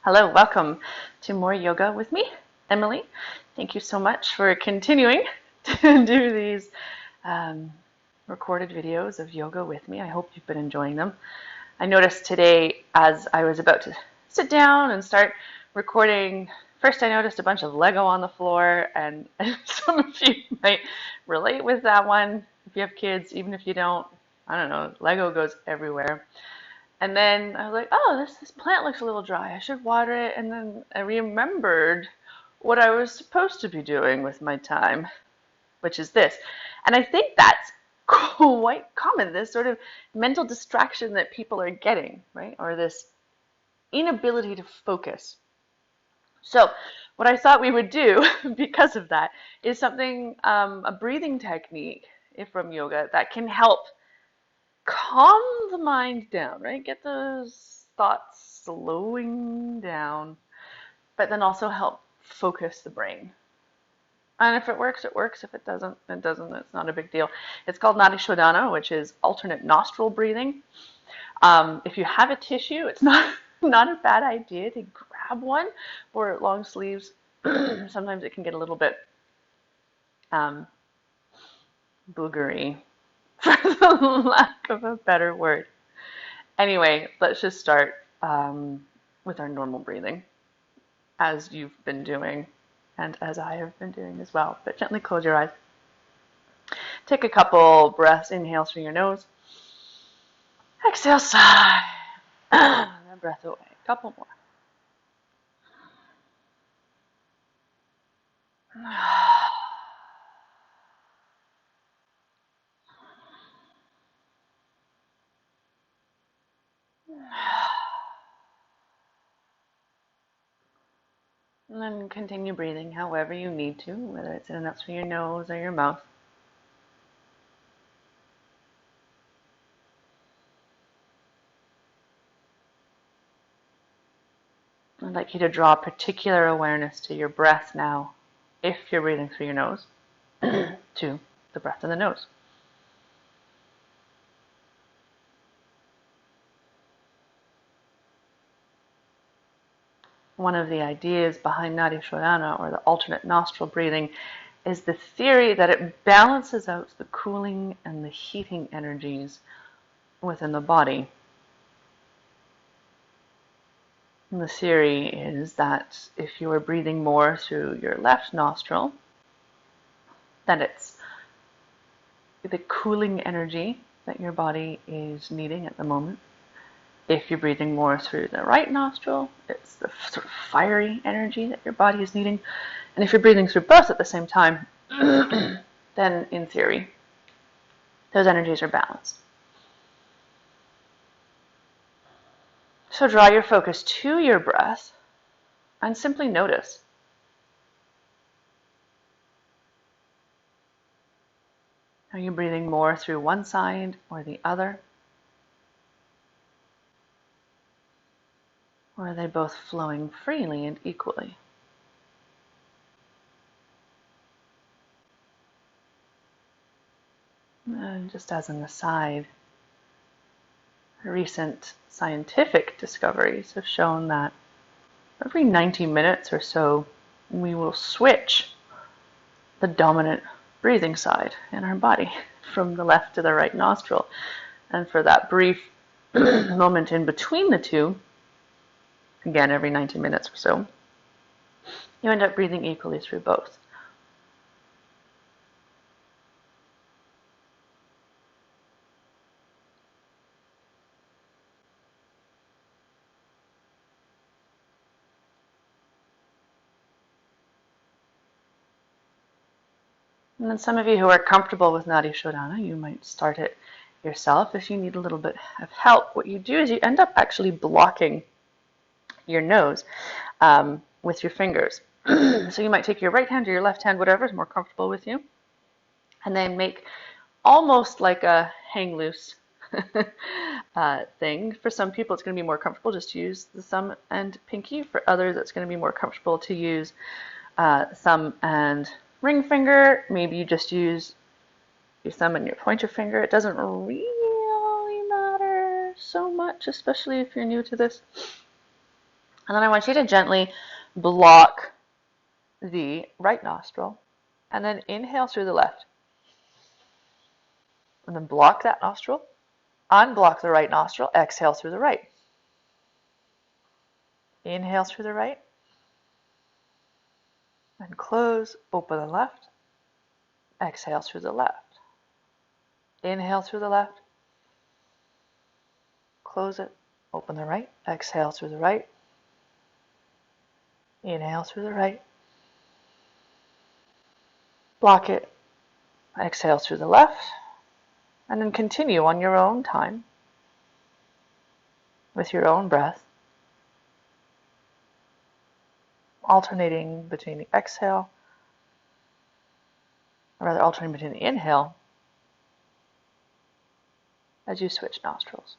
Hello, welcome to more yoga with me, Emily. Thank you so much for continuing to do these recorded videos of yoga with me. I hope you've been enjoying them. I noticed today as I was about to sit down and start recording, first I noticed a bunch of Lego on the floor, and some of you might relate with that one. If you have kids, even if you don't, I don't know, Lego goes everywhere. And then I was like, oh, this plant looks a little dry. I should water it. And then I remembered what I was supposed to be doing with my time, which is this. And I think that's quite common, this sort of mental distraction that people are getting, right? Or this inability to focus. So what I thought we would do because of that is something, a breathing technique from yoga that can help calm the mind down, right? Get those thoughts slowing down, but then also help focus the brain. And if it works, it works. If it doesn't, it doesn't. It's not a big deal. It's called Nadi Shodhana, which is alternate nostril breathing. If you have a tissue, it's not a bad idea to grab one for long sleeves. Sometimes it can get a little bit boogery, for the lack of a better word. Anyway, let's just start with our normal breathing, as you've been doing and as I have been doing as well. But gently close your eyes. Take a couple breaths, inhale through your nose. Exhale, sigh. And then breath away. A couple more. And then continue breathing however you need to, whether it's in and out through your nose or your mouth. I'd like you to draw particular awareness to your breath now, if you're breathing through your nose, to the breath in the nose. One of the ideas behind Nadi Shodhana, or the alternate nostril breathing, is the theory that it balances out the cooling and the heating energies within the body. And the theory is that if you are breathing more through your left nostril, then it's the cooling energy that your body is needing at the moment. If you're breathing more through the right nostril, it's the sort of fiery energy that your body is needing. And if you're breathing through both at the same time, then in theory, those energies are balanced. So draw your focus to your breath and simply notice. Are you breathing more through one side or the other? Or are they both flowing freely and equally? And just as an aside, recent scientific discoveries have shown that every 90 minutes or so, we will switch the dominant breathing side in our body from the left to the right nostril. And for that brief moment in between the two, again, every 90 minutes or so, you end up breathing equally through both. And then some of you who are comfortable with Nadi Shodhana, you might start it yourself. If you need a little bit of help, what you do is you end up actually blocking your nose with your fingers. So you might take your right hand or your left hand, whatever is more comfortable with you, and then make almost like a hang loose thing. For some people, it's going to be more comfortable just to use the thumb and pinky. For others, it's going to be more comfortable to use thumb and ring finger. Maybe you just use your thumb and your pointer finger. It doesn't really matter so much, especially if you're new to this. And then I want you to gently block the right nostril, and then inhale through the left. And then block that nostril, unblock the right nostril, exhale through the right. Inhale through the right, and close, open the left, exhale through the left. Inhale through the left, close it, open the right, exhale through the right. Inhale through the right, block it, exhale through the left, and then continue on your own time with your own breath, alternating between the exhale, or rather alternating between the inhale as you switch nostrils.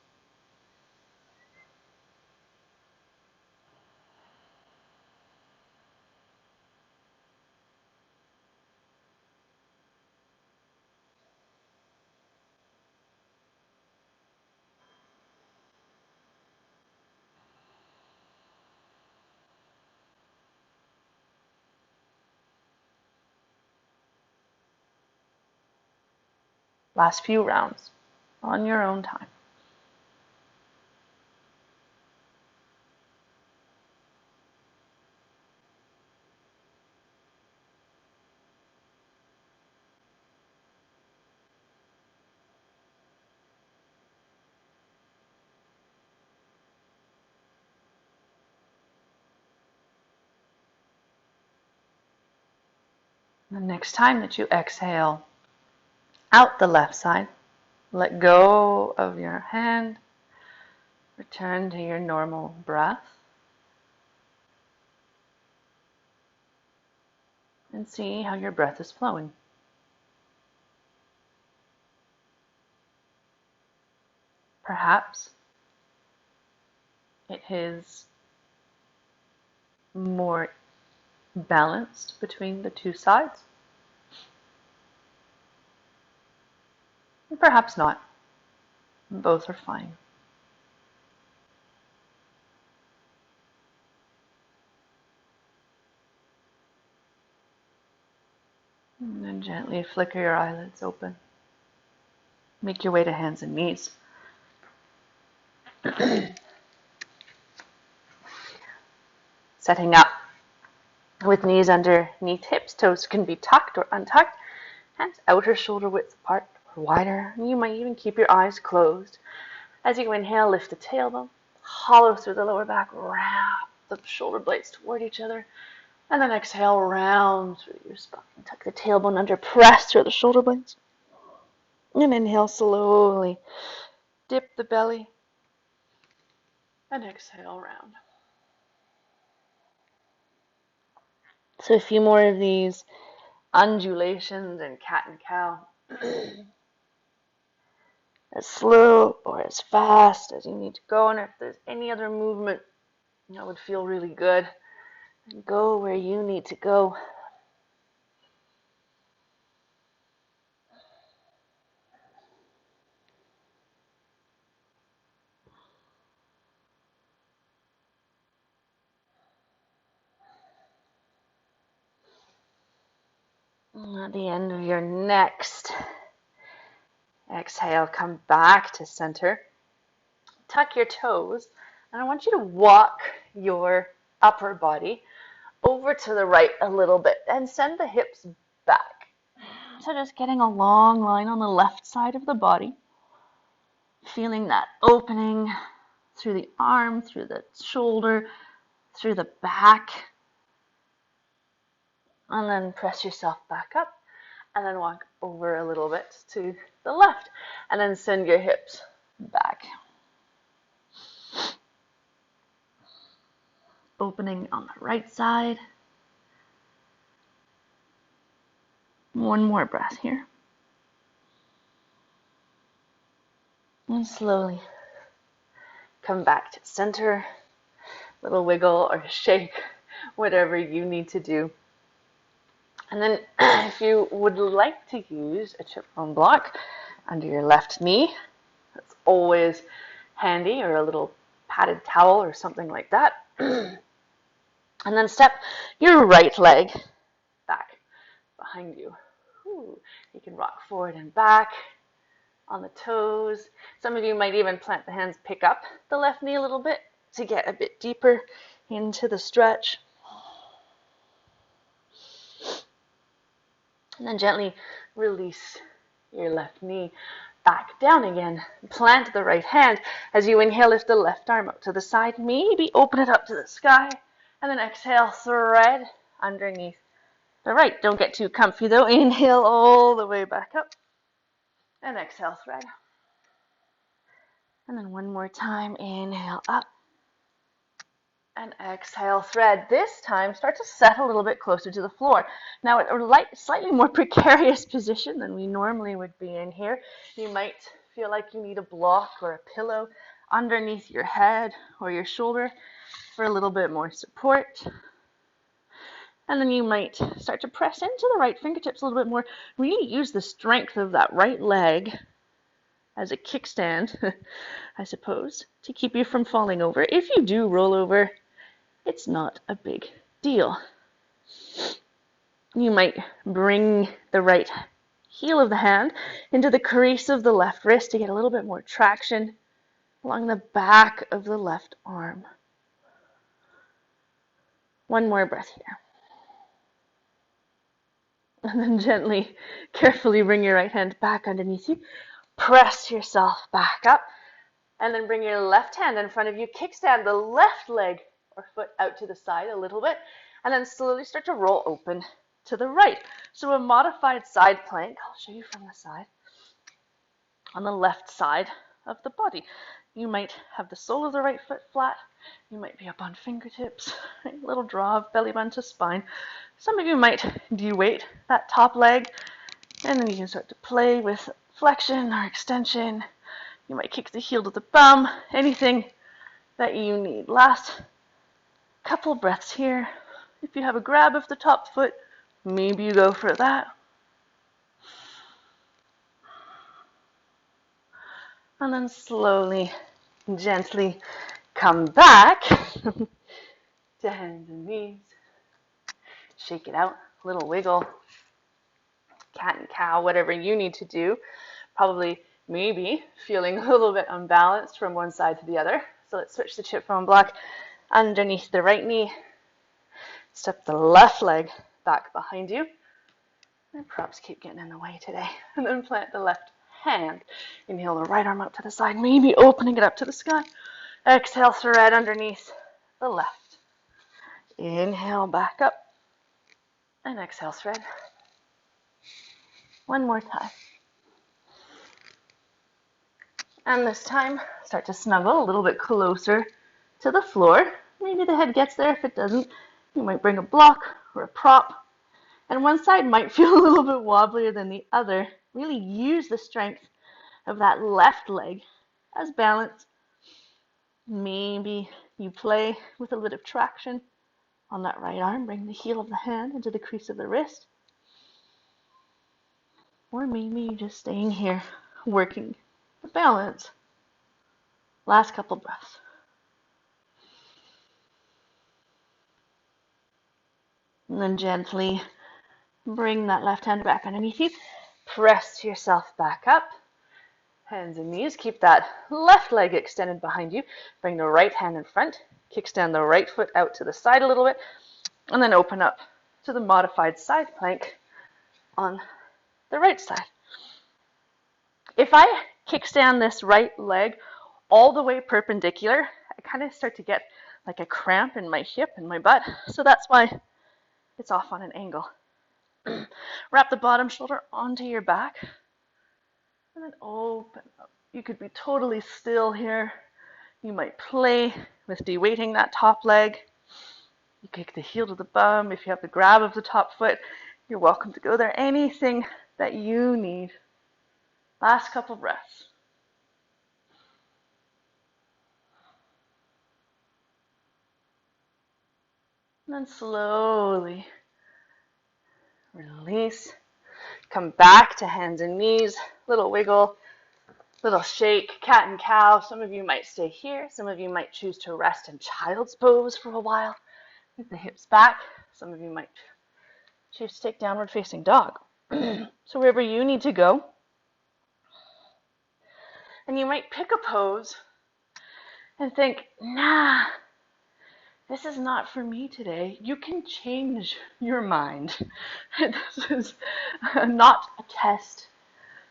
Last few rounds on your own time. The next time that you exhale out the left side, let go of your hand, return to your normal breath, and see how your breath is flowing. Perhaps it is more balanced between the two sides, and perhaps not. Both are fine. And then gently flicker your eyelids open. Make your way to hands and knees. Setting up with knees underneath hips. Toes can be tucked or untucked. Hands outer shoulder width apart or wider. You might even keep your eyes closed. As you inhale, lift the tailbone. Hollow through the lower back. Wrap the shoulder blades toward each other. And then exhale, round through your spine. Tuck the tailbone under, press through the shoulder blades. And inhale slowly. Dip the belly. And exhale, round. So a few more of these undulations and cat and cow. As slow or as fast as you need to go. And if there's any other movement that would feel really good, go where you need to go. And at the end of your next exhale, come back to center. Tuck your toes, and I want you to walk your upper body over to the right a little bit and send the hips back. So just getting a long line on the left side of the body, feeling that opening through the arm, through the shoulder, through the back, and then press yourself back up, and then walk over a little bit to the left, and then send your hips back. Opening on the right side. One more breath here. And slowly come back to center. Little wiggle or shake, whatever you need to do. And then if you would like to use a chip bone block under your left knee, that's always handy, or a little padded towel or something like that. And then step your right leg back behind you. Ooh, you can rock forward and back on the toes. Some of you might even plant the hands, pick up the left knee a little bit to get a bit deeper into the stretch. And then gently release your left knee back down again. Plant the right hand. As you inhale, lift the left arm up to the side. Maybe open it up to the sky. And then exhale, thread underneath the right. Don't get too comfy though. Inhale all the way back up. And exhale, thread. And then one more time. Inhale up. And exhale, thread. This time, start to set a little bit closer to the floor. Now, at a slightly more precarious position than we normally would be in here, you might feel like you need a block or a pillow underneath your head or your shoulder for a little bit more support. And then you might start to press into the right fingertips a little bit more. Really use the strength of that right leg as a kickstand, I suppose, to keep you from falling over. If you do roll over, it's not a big deal. You might bring the right heel of the hand into the crease of the left wrist to get a little bit more traction along the back of the left arm. One more breath here. And then gently, carefully bring your right hand back underneath you. Press yourself back up. And then bring your left hand in front of you. Kickstand the left leg or foot out to the side a little bit. And then slowly start to roll open to the right. So a modified side plank. I'll show you from the side. On the left side of the body. You might have the sole of the right foot flat. You might be up on fingertips. A little draw of belly button to spine. Some of you might de-weight that top leg. And then you can start to play with flexion or extension. You might kick the heel to the bum, anything that you need. Last couple breaths here. If you have a grab of the top foot, maybe you go for that. And then slowly, gently come back to hands and knees. Shake it out, a little wiggle. Cat and cow, whatever you need to do. Probably maybe feeling a little bit unbalanced from one side to the other. So let's switch the chip bone block underneath the right knee. Step the left leg back behind you. And props keep getting in the way today. And then plant the left hand. Inhale the right arm up to the side, maybe opening it up to the sky. Exhale, thread underneath the left. Inhale, back up. And exhale, thread. One more time. And this time, start to snuggle a little bit closer to the floor. Maybe the head gets there. If it doesn't, you might bring a block or a prop. And one side might feel a little bit wobblier than the other. Really use the strength of that left leg as balance. Maybe you play with a little bit of traction on that right arm. Bring the heel of the hand into the crease of the wrist. Or maybe you're just staying here, working the balance. Last couple breaths. And then gently bring that left hand back underneath you. Press yourself back up. Hands and knees. Keep that left leg extended behind you. Bring the right hand in front. Kickstand the right foot out to the side a little bit. And then open up to the modified side plank on the right side. If I kickstand this right leg all the way perpendicular, I kind of start to get like a cramp in my hip and my butt. So that's why it's off on an angle. Wrap the bottom shoulder onto your back. And then open up. You could be totally still here. You might play with de-weighting that top leg. You kick the heel to the bum. If you have the grab of the top foot, you're welcome to go there. Anything that you need. Last couple breaths. And then slowly release. Come back to hands and knees. Little wiggle. Little shake, cat and cow. Some of you might stay here. Some of you might choose to rest in child's pose for a while with the hips back. Some of you might choose to take downward facing dog. So wherever you need to go. And you might pick a pose and think, nah, this is not for me today. You can change your mind. This is not a test.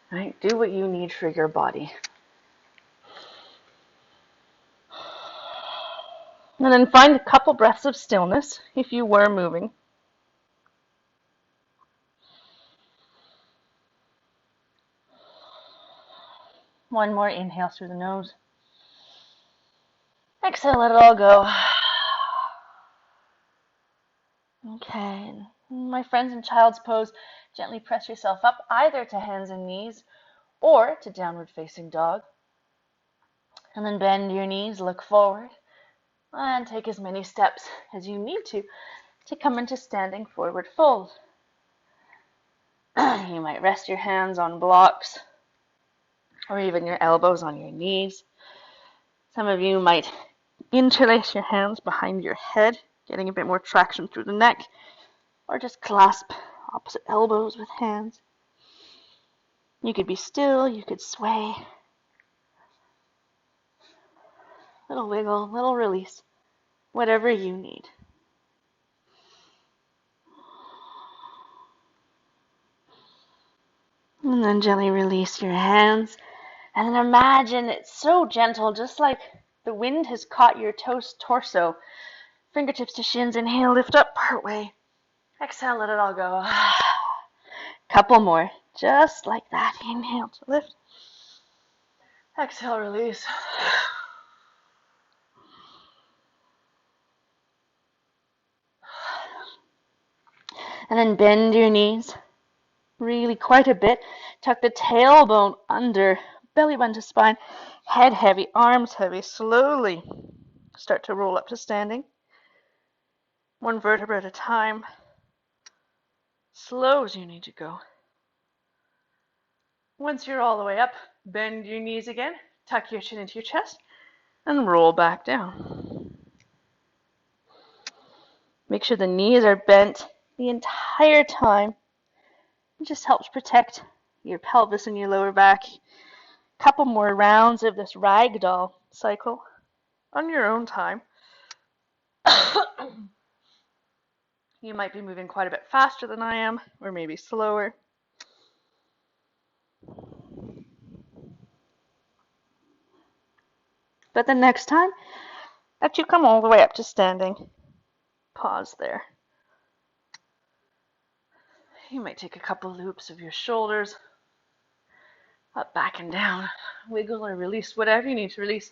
Right? Do what you need for your body. And then find a couple breaths of stillness if you were moving. One more inhale through the nose. Exhale, let it all go. Okay, my friends in child's pose, gently press yourself up either to hands and knees or to downward facing dog. And then bend your knees, look forward, and take as many steps as you need to come into standing forward fold. You might rest your hands on blocks or even your elbows on your knees. Some of you might interlace your hands behind your head, getting a bit more traction through the neck, or just clasp opposite elbows with hands. You could be still, you could sway. Little wiggle, little release, whatever you need. And then gently release your hands. And then imagine it's so gentle, just like the wind has caught your torso. Fingertips to shins, inhale, lift up, part way. Exhale, let it all go. Couple more, just like that. Inhale to lift. Exhale, release. And then bend your knees, really quite a bit. Tuck the tailbone under, belly button to spine, head heavy, arms heavy. Slowly start to roll up to standing. One vertebra at a time. Slow as you need to go. Once you're all the way up, bend your knees again, tuck your chin into your chest, and roll back down. Make sure the knees are bent the entire time. It just helps protect your pelvis and your lower back. Couple more rounds of this ragdoll cycle on your own time. You might be moving quite a bit faster than I am, or maybe slower. But the next time that you come all the way up to standing, pause there. You might take a couple loops of your shoulders, up, back, and down. Wiggle or release whatever you need to release.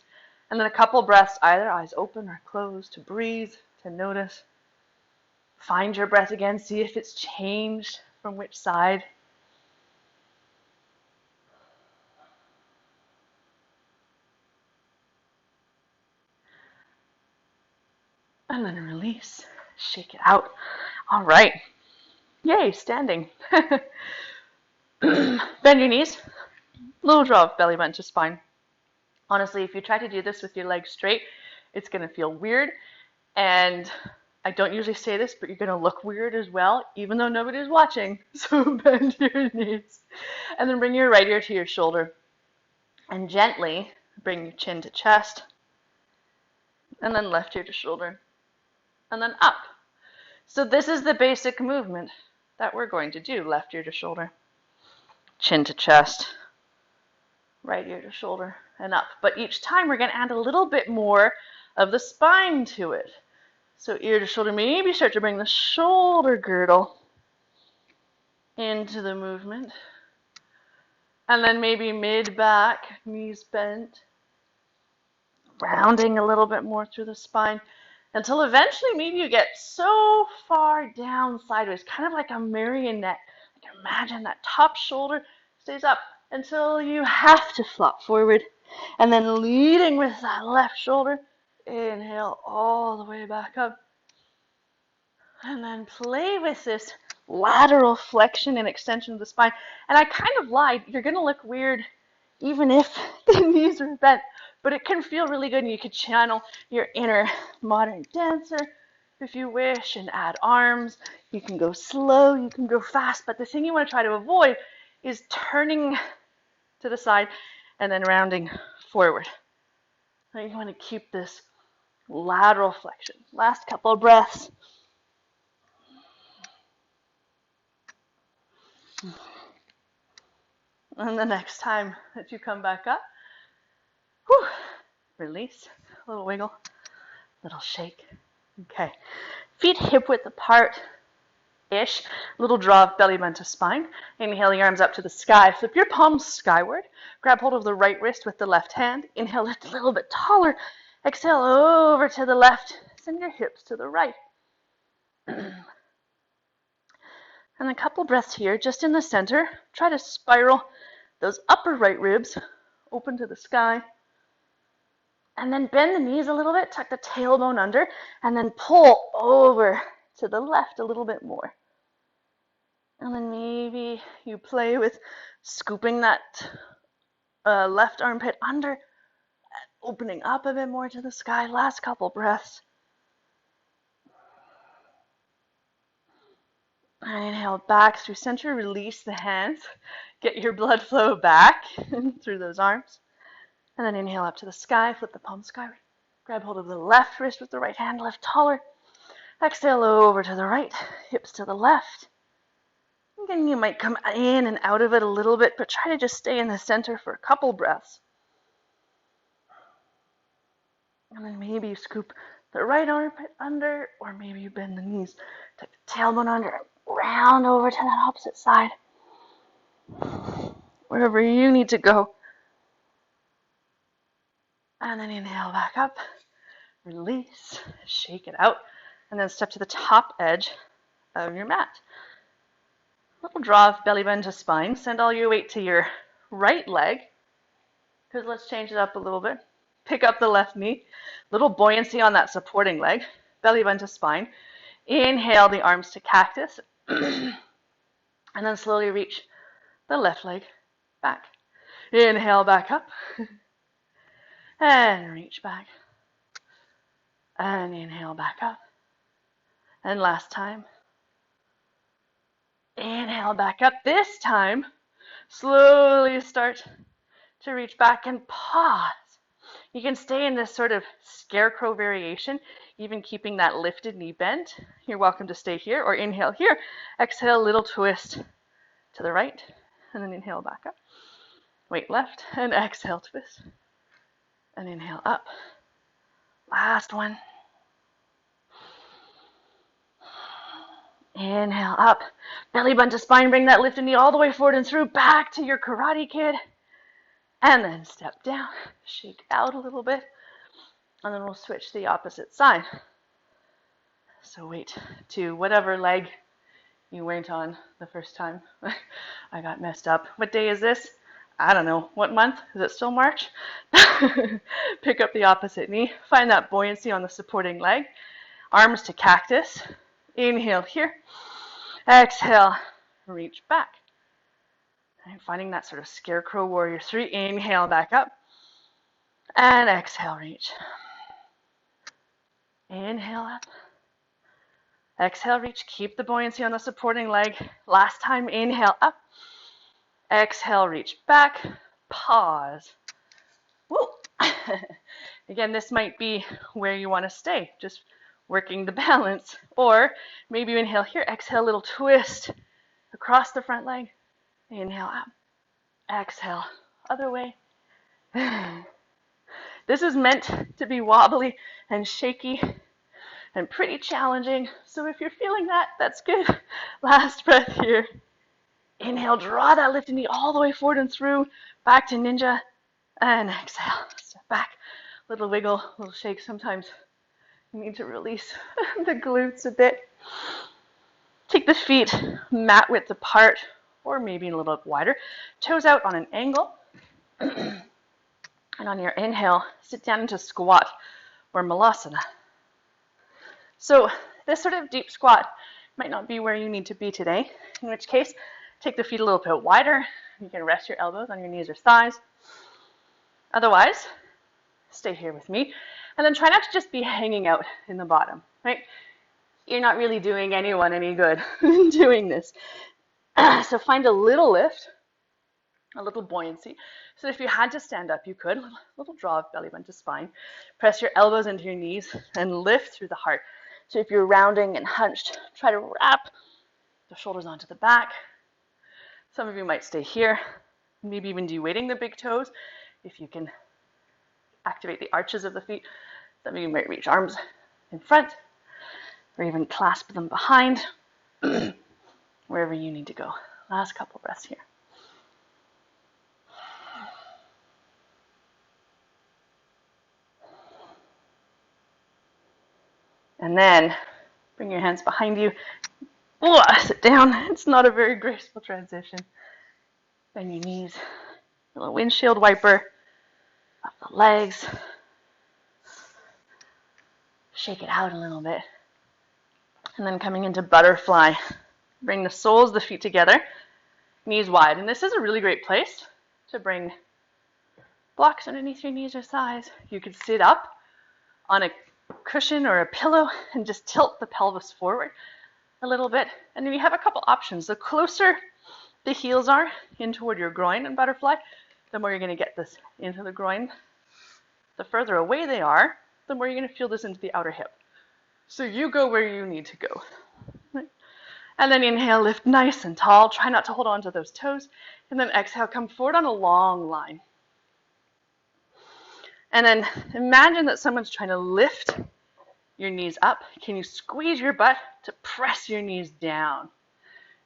And then a couple breaths, either eyes open or closed, to breathe, to notice. Find your breath again, see if it's changed from which side. And then release, shake it out. All right. Yay, standing. Bend your knees. Little draw of belly button to spine. Honestly, if you try to do this with your legs straight, it's going to feel weird. And I don't usually say this, but you're going to look weird as well, even though nobody's watching. So bend your knees. And then bring your right ear to your shoulder. And gently bring your chin to chest. And then left ear to shoulder. And then up. So this is the basic movement that we're going to do. Left ear to shoulder, chin to chest, right ear to shoulder, and up. But each time we're going to add a little bit more of the spine to it. So ear to shoulder, maybe start to bring the shoulder girdle into the movement. And then maybe mid-back, knees bent, rounding a little bit more through the spine, until eventually maybe you get so far down sideways, kind of like a marionette. Like imagine that top shoulder stays up until you have to flop forward. And then leading with that left shoulder, inhale all the way back up. And then play with this lateral flexion and extension of the spine. And I kind of lied. You're going to look weird even if the knees are bent. But it can feel really good, and you could channel your inner modern dancer if you wish and add arms. You can go slow, you can go fast, but the thing you want to try to avoid is turning to the side and then rounding forward. So you want to keep this lateral flexion. Last couple of breaths. And the next time that you come back up, whew, release, a little wiggle, little shake. Okay, feet hip width apart-ish, little draw of belly button to spine. Inhale the arms up to the sky, flip your palms skyward, grab hold of the right wrist with the left hand. Inhale, lift a little bit taller. Exhale over to the left, send your hips to the right. And a couple breaths here, just in the center. Try to spiral those upper right ribs open to the sky. And then bend the knees a little bit, tuck the tailbone under, and then pull over to the left a little bit more. And then maybe you play with scooping that left armpit under, opening up a bit more to the sky. Last couple breaths. And inhale back through center, release the hands. Get your blood flow back through those arms. And then inhale up to the sky, flip the palms skyward. Grab hold of the left wrist with the right hand, lift taller. Exhale over to the right, hips to the left. Again, you might come in and out of it a little bit, but try to just stay in the center for a couple breaths. And then maybe you scoop the right armpit under, or maybe you bend the knees, tuck the tailbone under, round over to that opposite side. Wherever you need to go. And then inhale back up, release, shake it out, and then step to the top edge of your mat. Little draw of belly button to spine. Send all your weight to your right leg, because let's change it up a little bit. Pick up the left knee, little buoyancy on that supporting leg, belly button to spine. Inhale the arms to cactus, and then slowly reach the left leg back. Inhale back up, and reach back, and inhale back up. And last time, inhale back up. This time, slowly start to reach back and pause. You can stay in this sort of scarecrow variation, even keeping that lifted knee bent. You're welcome to stay here, or inhale here. Exhale, little twist to the right, and then inhale back up. Weight left, and exhale, twist, and inhale up. Last one. Inhale up, belly button to spine, bring that lifted knee all the way forward and through, back to your Karate Kid. And then step down, shake out a little bit, and then we'll switch to the opposite side. So weight to whatever leg you went on the first time. I got messed up. What day is this? I don't know. What month? Is it still March? Pick up the opposite knee. Find that buoyancy on the supporting leg. Arms to cactus. Inhale here. Exhale, reach back. And finding that sort of scarecrow warrior 3. Inhale back up. And exhale, reach. Inhale up. Exhale, reach. Keep the buoyancy on the supporting leg. Last time, inhale up. Exhale, reach back. Pause. Woo. Again, this might be where you want to stay, just working the balance. Or maybe you inhale here. Exhale, little twist across the front leg. Inhale up. Exhale, other way. This is meant to be wobbly and shaky and pretty challenging. So if you're feeling that, that's good. Last breath here. Inhale, draw that lifted knee all the way forward and through. Back to ninja. And exhale, step back. Little wiggle, little shake. Sometimes you need to release the glutes a bit. Take the feet mat width apart, or maybe a little bit wider. Toes out on an angle. And on your inhale, sit down into squat or malasana. So this sort of deep squat might not be where you need to be today, in which case, take the feet a little bit wider. You can rest your elbows on your knees or thighs. Otherwise, stay here with me. And then try not to just be hanging out in the bottom, right? You're not really doing anyone any good doing this. So find a little lift, a little buoyancy. So if you had to stand up, you could. A little draw of belly button to spine. Press your elbows into your knees and lift through the heart. So if you're rounding and hunched, try to wrap the shoulders onto the back. Some of you might stay here, maybe even de-weighting the big toes if you can activate the arches of the feet. Some of you might reach arms in front or even clasp them behind, wherever you need to go. Last couple breaths here. And then bring your hands behind you. Sit down. It's not a very graceful transition. Bend your knees. A little windshield wiper up the legs. Shake it out a little bit. And then coming into butterfly. Bring the soles of the feet together, knees wide. And this is a really great place to bring blocks underneath your knees or thighs. You could sit up on a cushion or a pillow and just tilt the pelvis forward a little bit. And then you have a couple options. The closer the heels are in toward your groin in butterfly, the more you're going to get this into the groin. The further away they are, the more you're going to feel this into the outer hip. So you go where you need to go. Right? And then inhale, lift nice and tall. Try not to hold on to those toes. And then exhale, come forward on a long line. And then imagine that someone's trying to lift your knees up. Can you squeeze your butt to press your knees down?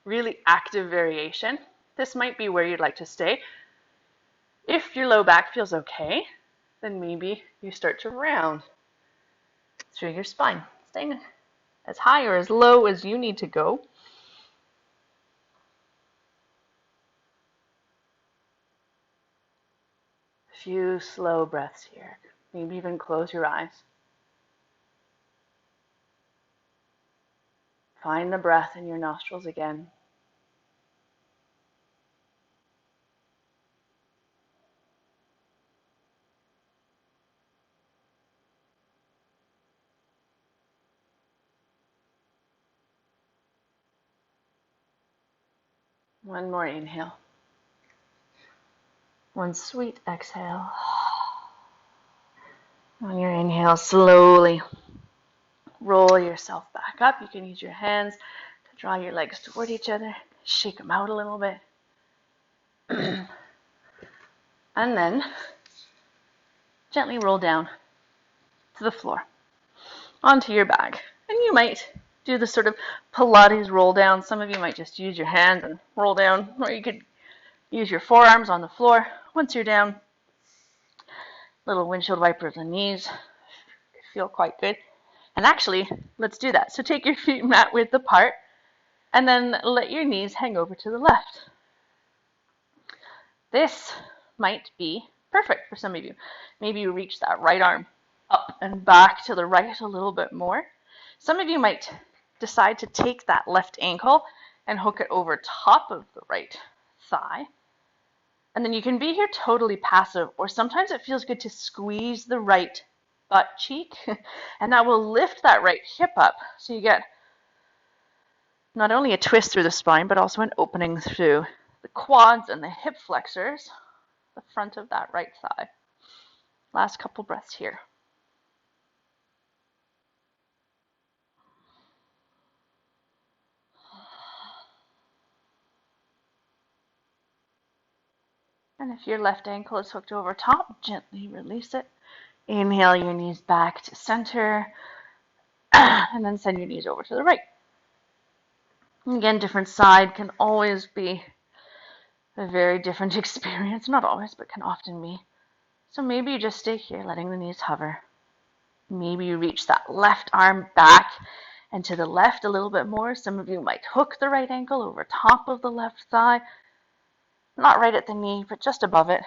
Really active variation. This might be where you'd like to stay. If your low back feels okay, then maybe you start to round through your spine, staying as high or as low as you need to go. A few slow breaths here. Maybe even close your eyes. Find the breath in your nostrils again. One more inhale. One sweet exhale. On your inhale, slowly roll yourself back up. You can use your hands to draw your legs toward each other. Shake them out a little bit. And then gently roll down to the floor, onto your back. And you might do the sort of Pilates roll down. Some of you might just use your hands and roll down, or you could use your forearms on the floor. Once you're down, little windshield wiper of the knees. Feel quite good. And actually, let's do that. So take your feet mat width apart, and then let your knees hang over to the left. This might be perfect for some of you. Maybe you reach that right arm up and back to the right a little bit more. Some of you might decide to take that left ankle and hook it over top of the right thigh. And then you can be here totally passive, or sometimes it feels good to squeeze the right butt cheek, and that will lift that right hip up. So you get not only a twist through the spine, but also an opening through the quads and the hip flexors, the front of that right thigh. Last couple breaths here. And if your left ankle is hooked over top, gently release it. Inhale your knees back to center, and then send your knees over to the right. Again, different side can always be a very different experience. Not always, but can often be. So maybe you just stay here, letting the knees hover. Maybe you reach that left arm back and to the left a little bit more. Some of you might hook the right ankle over top of the left thigh. Not right at the knee, but just above it.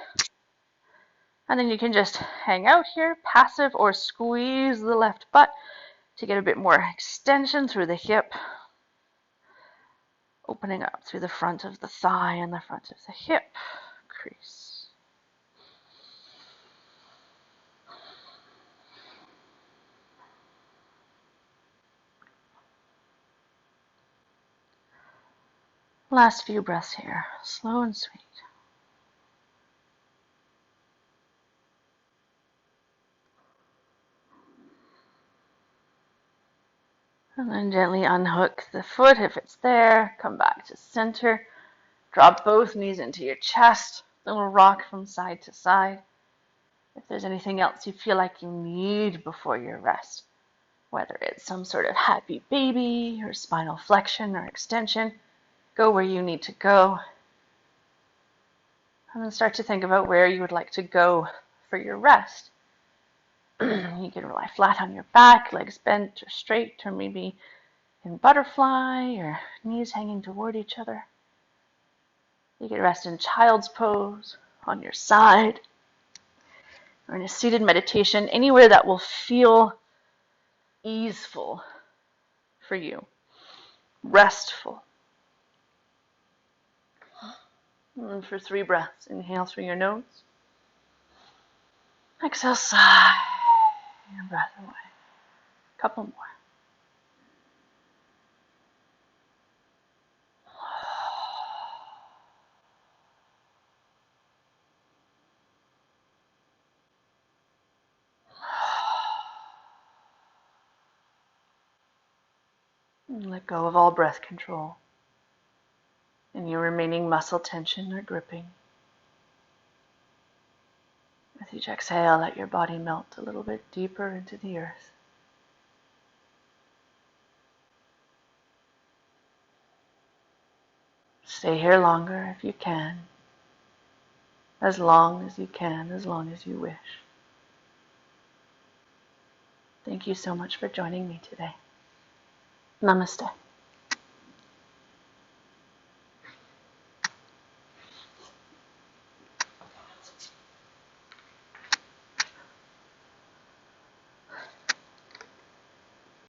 And then you can just hang out here, passive, or squeeze the left butt to get a bit more extension through the hip, opening up through the front of the thigh and the front of the hip crease. Last few breaths here, slow and sweet. And then gently unhook the foot if it's there. Come back to center. Drop both knees into your chest. Then we'll rock from side to side. If there's anything else you feel like you need before your rest, whether it's some sort of happy baby or spinal flexion or extension, go where you need to go. And then start to think about where you would like to go for your rest. You can lie flat on your back, legs bent or straight, or maybe in butterfly or knees hanging toward each other. You can rest in child's pose, on your side, or in a seated meditation, anywhere that will feel easeful for you, restful. And for 3 breaths, inhale through your nose. Exhale, sigh, and breath away. Couple more. And let go of all breath control. Any remaining muscle tension or gripping. With each exhale, let your body melt a little bit deeper into the earth. Stay here longer if you can. As long as you can, as long as you wish. Thank you so much for joining me today. Namaste.